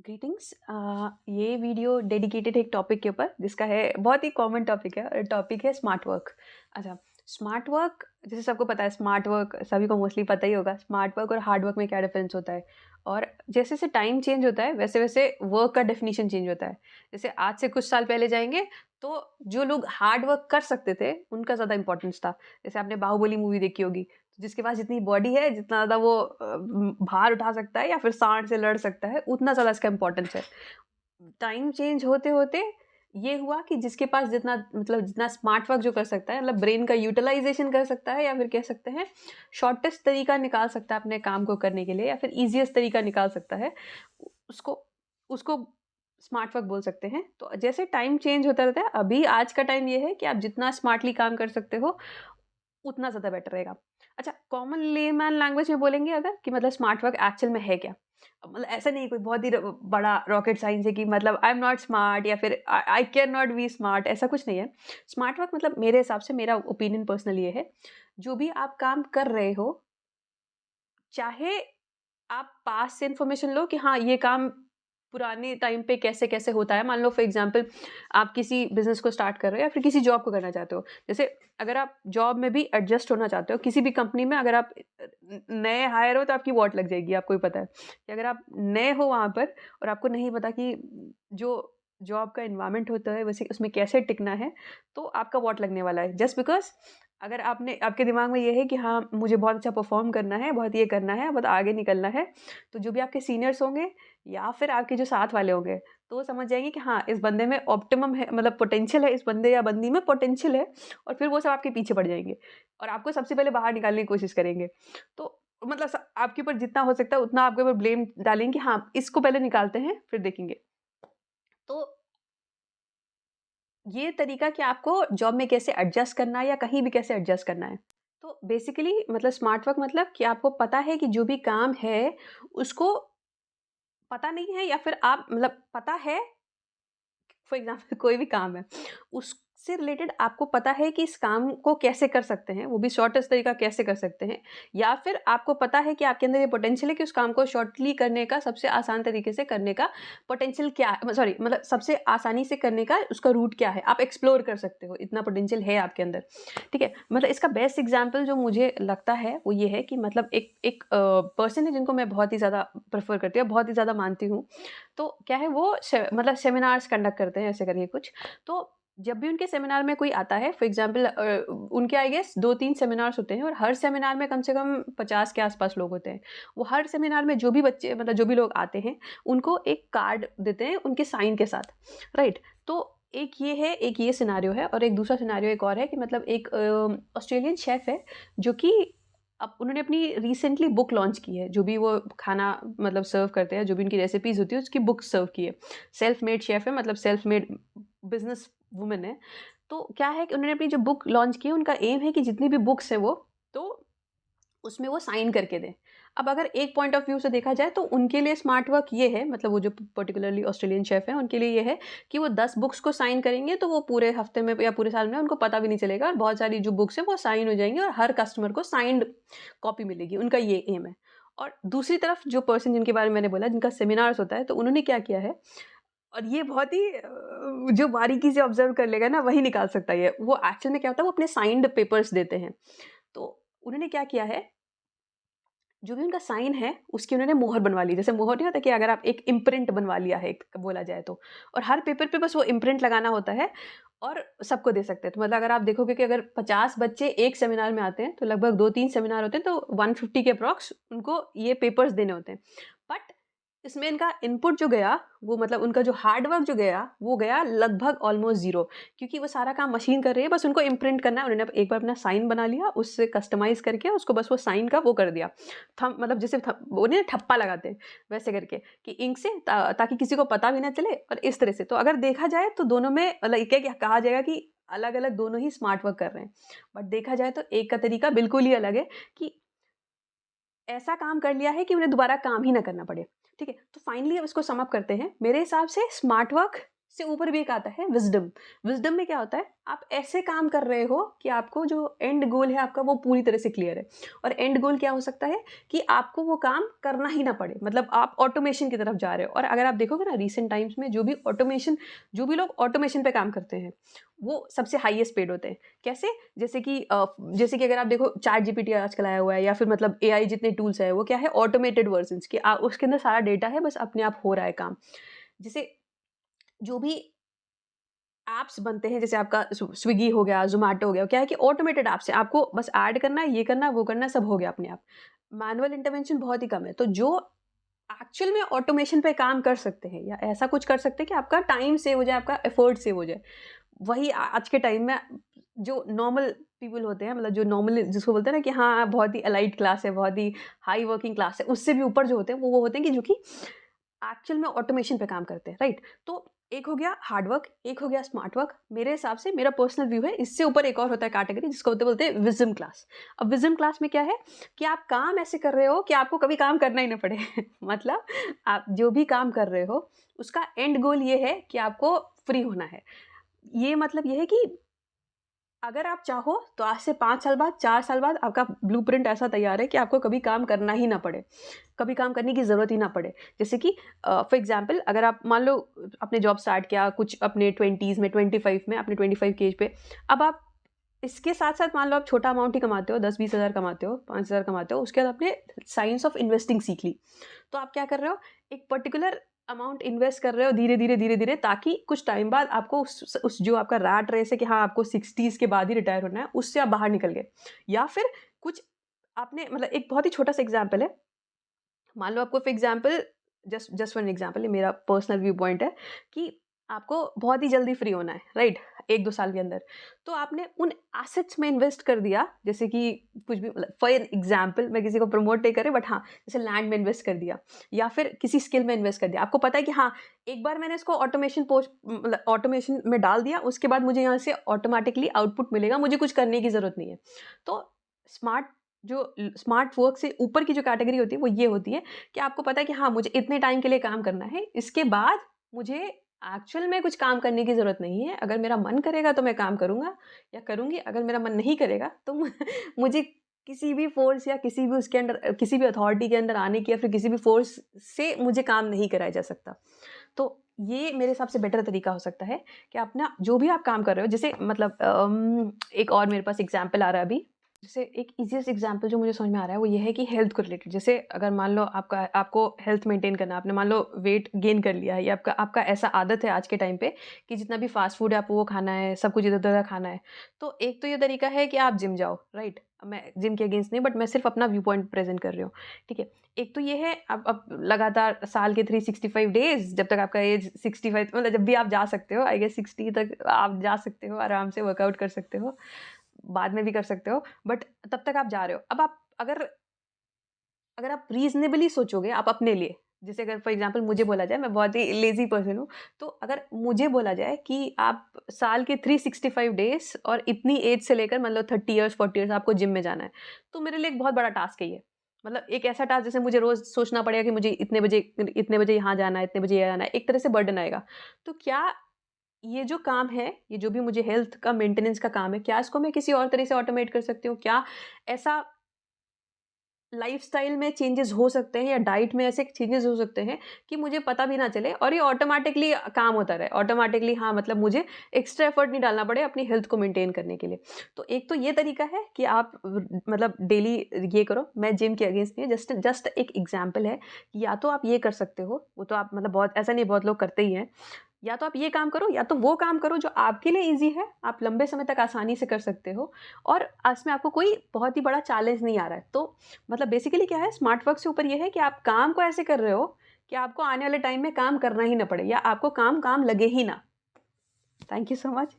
Greetings. ये video dedicated है एक टॉपिक के ऊपर जिसका है बहुत ही कॉमन टॉपिक है और टॉपिक है स्मार्ट वर्क। अच्छा, स्मार्ट वर्क जैसे सबको पता है, स्मार्ट वर्क सभी को मोस्टली पता ही होगा। स्मार्ट वर्क और हार्ड वर्क में क्या डिफरेंस होता है, और जैसे जैसे टाइम चेंज होता है वैसे वैसे वर्क का डेफिनेशन चेंज होता है। जैसे आज से कुछ साल पहले जाएंगे तो जो लोग हार्ड वर्क कर सकते थे उनका ज़्यादा इंपॉर्टेंस था। जैसे आपने बाहुबली मूवी देखी होगी, तो जिसके पास जितनी बॉडी है, जितना ज़्यादा वो भार उठा सकता है या फिर सांड से लड़ सकता है, उतना ज़्यादा इसका इम्पोर्टेंस है। टाइम चेंज होते-होते ये हुआ कि जिसके पास जितना मतलब जितना स्मार्ट वर्क जो कर सकता है, मतलब ब्रेन का यूटिलाइज़ेशन कर सकता है, या फिर कह सकते हैं शॉर्टेस्ट तरीका निकाल सकता है अपने काम को करने के लिए, या फिर ईज़ीएस्ट तरीका निकाल सकता है, उसको उसको स्मार्ट वर्क बोल सकते हैं। तो जैसे टाइम चेंज होता रहता है, अभी आज का टाइम ये है कि आप जितना स्मार्टली काम कर सकते हो, उतना ज़्यादा बेटर रहेगा। अच्छा, कॉमन लेमैन लैंग्वेज में बोलेंगे अगर कि मतलब स्मार्ट वर्क एक्चुअल में है क्या? मतलब ऐसा नहीं है कोई बहुत ही बड़ा रॉकेट साइंस है कि मतलब आई एम नॉट स्मार्ट या फिर I I can not be smart, ऐसा कुछ नहीं है। स्मार्ट वर्क मतलब मेरे हिसाब से, मेरा ओपिनियन पर्सनल ये है, जो भी आप काम कर रहे हो, चाहे आप पास से इन्फॉर्मेशन लो कि हाँ, ये काम पुराने टाइम पे कैसे-कैसे होता है। मान लो फॉर एग्ज़ाम्पल आप किसी बिज़नेस को स्टार्ट कर रहे हो या फिर किसी जॉब को करना चाहते हो। जैसे अगर आप जॉब में भी एडजस्ट होना चाहते हो, किसी भी कंपनी में अगर आप नए हायर हो तो आपकी वॉट लग जाएगी, आपको भी पता है। कि अगर आप नए हो वहाँ पर और आपको नहीं पता कि जो जॉब का एनवायरनमेंट होता है वैसे उसमें कैसे टिकना है, तो आपका वॉट लगने वाला है। जस्ट बिकॉज़ अगर आपके दिमाग में ये है कि हाँ, मुझे बहुत अच्छा परफ़ॉर्म करना है, बहुत ये करना है, बहुत आगे निकलना है, तो जो भी आपके सीनियर्स होंगे या फिर आपके जो साथ वाले होंगे, तो वो समझ जाएँगे कि हाँ, इस बंदे में ऑप्टिमम है, मतलब पोटेंशियल है, इस बंदे या बंदी में पोटेंशियल है, और फिर वो सब आपके पीछे पड़ जाएँगे और आपको सबसे पहले बाहर निकालने की कोशिश करेंगे। तो मतलब आपके ऊपर जितना हो सकता है उतना आपके ऊपर ब्लेम डालेंगे कि हाँ, इसको पहले निकालते हैं, फिर देखेंगे। तो ये तरीका कि आपको जॉब में कैसे एडजस्ट करना है या कहीं भी कैसे एडजस्ट करना है। तो बेसिकली मतलब स्मार्ट वर्क मतलब कि आपको पता है कि जो भी काम है, उसको पता नहीं है, या फिर आप मतलब पता है, फॉर एग्ज़ाम्पल कोई भी काम है, उससे रिलेटेड आपको पता है कि इस काम को कैसे कर सकते हैं, वो भी शॉर्टेस्ट तरीका कैसे कर सकते हैं, या फिर आपको पता है कि आपके अंदर ये पोटेंशियल है कि उस काम को शॉर्टली करने का सबसे आसान तरीके से करने का पोटेंशियल क्या है, सॉरी मतलब सबसे आसानी से करने का उसका रूट क्या है, आप एक्सप्लोर कर सकते हो, इतना पोटेंशियल है आपके अंदर। ठीक है? मतलब इसका बेस्ट एग्ज़ाम्पल जो मुझे लगता है, वो ये है कि मतलब एक एक पर्सन है जिनको मैं बहुत ही ज़्यादा प्रेफ़र करती हूँ, बहुत ही ज़्यादा मानती हूँ। तो क्या है, वो मतलब सेमिनार्स कंडक्ट करते हैं ऐसे करके कुछ। तो जब भी उनके सेमिनार में कोई आता है, फॉर एग्ज़ाम्पल उनके आई गेस 2-3 सेमिनार्स होते हैं और हर सेमिनार में कम से कम 50 के आस-पास लोग होते हैं। वो हर सेमिनार में जो भी बच्चे मतलब जो भी लोग आते हैं, उनको एक कार्ड देते हैं उनके साइन के साथ, राइट? तो एक ये है, एक ये सिनेरियो है, और एक दूसरा सिनेरियो एक और है कि मतलब एक ऑस्ट्रेलियन शेफ़ है, जो कि अब उन्होंने अपनी रिसेंटली बुक लॉन्च की है, जो भी वो खाना मतलब सर्व करते हैं, जो भी उनकी रेसिपीज़ होती है, उसकी बुक सर्व की है। सेल्फ मेड शेफ़ है, मतलब सेल्फ मेड बिज़नेस वुमन है। तो क्या है कि उन्होंने अपनी जो बुक लॉन्च की है, उनका एम है कि जितनी भी बुक्स हैं वो, तो उसमें वो साइन करके दें। अब अगर एक पॉइंट ऑफ व्यू से देखा जाए तो उनके लिए स्मार्ट वर्क ये है, मतलब वो जो पर्टिकुलरली ऑस्ट्रेलियन शेफ़ हैं, उनके लिए ये है कि वो 10 बुक्स को साइन करेंगे तो वो पूरे हफ़्ते में या पूरे साल में उनको पता भी नहीं चलेगा, और बहुत सारी जो बुक्स हैं वो साइन हो जाएँगी और हर कस्टमर को साइन्ड कॉपी मिलेगी, उनका ये एम है। और दूसरी तरफ जो पर्सन जिनके बारे में मैंने बोला, जिनका सेमिनार्स होता है, तो उन्होंने क्या किया है, और ये बहुत ही जो बारीकी से ऑब्ज़र्व कर लेगा ना वही निकाल सकता है ये। वो एक्चुअल में क्या होता है, वो अपने साइन्ड पेपर्स देते हैं। तो उन्होंने क्या किया है, जो भी उनका साइन है, उसकी उन्होंने मोहर बनवा ली। जैसे मोहर नहीं होता कि अगर आप एक इम्प्रिंट बनवा लिया है एक बोला जाए तो, और हर पेपर पे बस वो इम्प्रिंट लगाना होता है और सबको दे सकते हैं। तो मतलब अगर आप देखोगे कि अगर 50 बच्चे एक सेमिनार में आते हैं, तो लगभग 2-3 सेमिनार होते हैं, तो 150 के अप्रॉक्स उनको ये पेपर्स देने होते हैं। बट इसमें इनका इनपुट जो गया, वो मतलब उनका जो हार्ड वर्क जो गया, वो गया लगभग ऑलमोस्ट ज़ीरो, क्योंकि वो सारा काम मशीन कर रही है, बस उनको इम्प्रिंट करना है। उन्होंने एक बार अपना साइन बना लिया, उससे कस्टमाइज़ करके उसको बस वो साइन का वो कर दिया। थंब मतलब जैसे वो नहीं ठप्पा लगाते हैं, वैसे करके कि इंक से ताकि किसी को पता भी ना चले, और इस तरह से। तो अगर देखा जाए तो दोनों में मतलब क्या कहा जाएगा कि अलग-अलग दोनों ही स्मार्ट वर्क कर रहे हैं। बट देखा जाए तो एक का तरीका बिल्कुल ही अलग है कि ऐसा काम कर लिया है कि उन्हें दोबारा काम ही ना करना पड़े। ठीक है? तो फाइनली अब इसको सम अप करते हैं। मेरे हिसाब से स्मार्ट वर्क से ऊपर भी एक आता है विज़डम। विज़डम में क्या होता है, आप ऐसे काम कर रहे हो कि आपको जो एंड गोल है आपका वो पूरी तरह से क्लियर है। और एंड गोल क्या हो सकता है कि आपको वो काम करना ही ना पड़े, मतलब आप ऑटोमेशन की तरफ जा रहे हो। और अगर आप देखोगे ना रिसेंट टाइम्स में जो भी लोग ऑटोमेशन पे काम करते हैं, वो सबसे हाईएस्ट पेड होते हैं। कैसे? जैसे कि अगर आप देखो चैट जीपीटी आजकल आया हुआ है, या फिर मतलब एआई जितने टूल्स है, वो क्या है, ऑटोमेटेड वर्जन्स कि उसके अंदर सारा डेटा है, बस अपने आप हो रहा है काम। जैसे जो भी ऐप्स बनते हैं, जैसे आपका स्विगी हो गया, ज़ोमैटो हो गया, क्या है कि ऑटोमेटेड ऐप्स हैं, आपको बस ऐड करना है, ये करना है, वो करना है, सब हो गया अपने आप। मैनुअल इंटरवेंशन बहुत ही कम है। तो जो एक्चुअल में ऑटोमेशन पे काम कर सकते हैं या ऐसा कुछ कर सकते हैं कि आपका टाइम सेव हो जाए, आपका एफर्ट सेव हो जाए, वही आज के टाइम में जो नॉर्मल पीपल होते हैं, मतलब जो नॉर्मल जिसको बोलते हैं ना कि हाँ बहुत ही एलाइट क्लास है, बहुत ही हाई वर्किंग क्लास है, उससे भी ऊपर जो होते हैं वो होते हैं कि जो कि एक्चुअल में ऑटोमेशन पे काम करते हैं, राइट? तो एक हो गया हार्ड वर्क, एक हो गया स्मार्ट वर्क। मेरे हिसाब से मेरा पर्सनल व्यू है, इससे ऊपर एक और होता है कैटेगरी जिसको बोलते हैं विज़डम क्लास। अब विज़डम क्लास में क्या है कि आप काम ऐसे कर रहे हो कि आपको कभी काम करना ही ना पड़े। मतलब आप जो भी काम कर रहे हो उसका एंड गोल ये है कि आपको फ्री होना है। ये मतलब ये है कि अगर आप चाहो तो आज से 5 साल बाद, 4 साल बाद आपका ब्लूप्रिंट ऐसा तैयार है कि आपको कभी काम करना ही ना पड़े, कभी काम करने की ज़रूरत ही ना पड़े। जैसे कि फॉर एग्ज़ाम्पल अगर आप मान लो आपने जॉब स्टार्ट किया कुछ अपने 20s में, 25 में, अपने 25 की एज पे, अब आप इसके साथ-साथ मान लो आप छोटा अमाउंट ही कमाते हो, 10-20 हज़ार कमाते हो, 5 हज़ार कमाते हो, उसके बाद आपने साइंस ऑफ इन्वेस्टिंग सीख ली। तो आप क्या कर रहे हो, एक पर्टिकुलर अमाउंट इन्वेस्ट कर रहे हो धीरे-धीरे, धीरे-धीरे, ताकि कुछ टाइम बाद आपको उस जो आपका रैट रेस है कि हाँ, आपको 60s के बाद ही रिटायर होना है, उससे आप बाहर निकल गए। या फिर कुछ आपने मतलब एक बहुत ही छोटा-सा एग्ज़ाम्पल है, मान लो आपको for example just just for an example, ये मेरा पर्सनल व्यू पॉइंट है कि आपको बहुत ही जल्दी फ्री होना है, राइट? 1-2 साल के अंदर। तो आपने उन एसेट्स में इन्वेस्ट कर दिया, जैसे कि कुछ भी मतलब फॉर एन एग्ज़ाम्पल, मैं किसी को प्रमोट नहीं कर रही, बट हाँ, जैसे लैंड में इन्वेस्ट कर दिया या फिर किसी स्किल में इन्वेस्ट कर दिया। आपको पता है कि हाँ, एक बार मैंने इसको मतलब ऑटोमेशन में डाल दिया, उसके बाद मुझे यहाँ से ऑटोमैटिकली आउटपुट मिलेगा, मुझे कुछ करने की ज़रूरत नहीं है। तो स्मार्ट स्मार्ट वर्क से ऊपर की जो कैटेगरी होती है वो ये होती है कि आपको पता है कि हाँ, मुझे इतने टाइम के लिए काम करना है, इसके बाद मुझे एक्चुअल में कुछ काम करने की ज़रूरत नहीं है। अगर मेरा मन करेगा तो मैं काम करूँगा या करूँगी, अगर मेरा मन नहीं करेगा तो मुझे किसी भी फ़ोर्स या किसी भी उसके अंडर किसी भी अथॉरिटी के अंदर आने की या फिर किसी भी फ़ोर्स से मुझे काम नहीं कराया जा सकता। तो ये मेरे हिसाब से बेटर तरीका हो सकता है कि अपना जो भी आप काम कर रहे हो, जैसे मतलब एक और मेरे पास एग्ज़ाम्पल आ रहा है अभी। जैसे एक ईज़ीएस्ट एग्ज़ाम्पल जो मुझे समझ में आ रहा है वो ये है कि हेल्थ को रिलेटेड, जैसे अगर मान लो आपको हेल्थ मेंटेन करना है, आपने मान लो वेट गेन कर लिया है या आपका आपका ऐसा आदत है आज के टाइम पे कि जितना भी फ़ास्ट फ़ूड है आपको वो खाना है, सब कुछ इधर-उधर का खाना है। तो एक तो ये तरीका है कि आप जिम जाओ, राइट? मैं जिम के अगेंस्ट नहीं, बट मैं सिर्फ़ अपना व्यू पॉइंट प्रेज़ेंट कर रही हूँ, ठीक है? एक तो ये है, अब लगातार साल के 365 डेज़, जब तक आपका एज 65, मतलब जब भी आप जा सकते हो, आई गेस 60 तक आप जा सकते हो, आराम से वर्कआउट कर सकते हो। बाद में भी कर सकते हो, बट तब तक आप जा रहे हो। अब आप अगर आप रीज़नेबली सोचोगे आप अपने लिए, जैसे अगर फॉर एग्ज़ाम्पल मुझे बोला जाए, मैं बहुत ही लेज़ी पर्सन हूँ, तो अगर मुझे बोला जाए कि आप साल के 365 डेज़ और इतनी एज से लेकर मतलब 30 इयर्स, 40 इयर्स आपको जिम में जाना है, तो मेरे लिए एक बहुत बड़ा टास्क है ये। मतलब एक ऐसा टास्क जैसे मुझे रोज़ सोचना पड़ेगा कि मुझे इतने बजे यहाँ जाना है, इतने बजे ये जाना है, एक तरह से बर्डन आएगा। तो क्या ये जो काम है, ये जो भी मुझे हेल्थ का मेंटेनेंस का काम है, क्या इसको मैं किसी और तरह से ऑटोमेट कर सकती हूँ? क्या ऐसा लाइफ़स्टाइल में चेंजेज़ हो सकते हैं या डाइट में ऐसे चेंजेज़ हो सकते हैं कि मुझे पता भी ना चले और ये ऑटोमैटिकली काम होता रहे। ऑटोमैटिकली हाँ, मतलब मुझे एक्स्ट्रा एफर्ट नहीं डालना पड़े अपनी हेल्थ को मेंटेन करने के लिए। तो एक तो ये तरीका है कि आप मतलब डेली ये करो। मैं जिम के अगेंस्ट नहीं है, जस्ट जस्ट एक एग्ज़ाम्पल है। या तो आप ये कर सकते हो, वो तो आप मतलब बहुत ऐसा नहीं, बहुत लोग करते ही हैं। या तो आप ये काम करो या तो वो काम करो जो आपके लिए ईज़ी है, आप लंबे समय तक आसानी से कर सकते हो और इसमें आपको कोई बहुत ही बड़ा चैलेंज नहीं आ रहा है। तो मतलब बेसिकली क्या है, स्मार्ट वर्क से ऊपर ये है कि आप काम को ऐसे कर रहे हो कि आपको आने वाले टाइम में काम करना ही ना पड़े या आपको काम काम लगे ही ना। Thank you so much.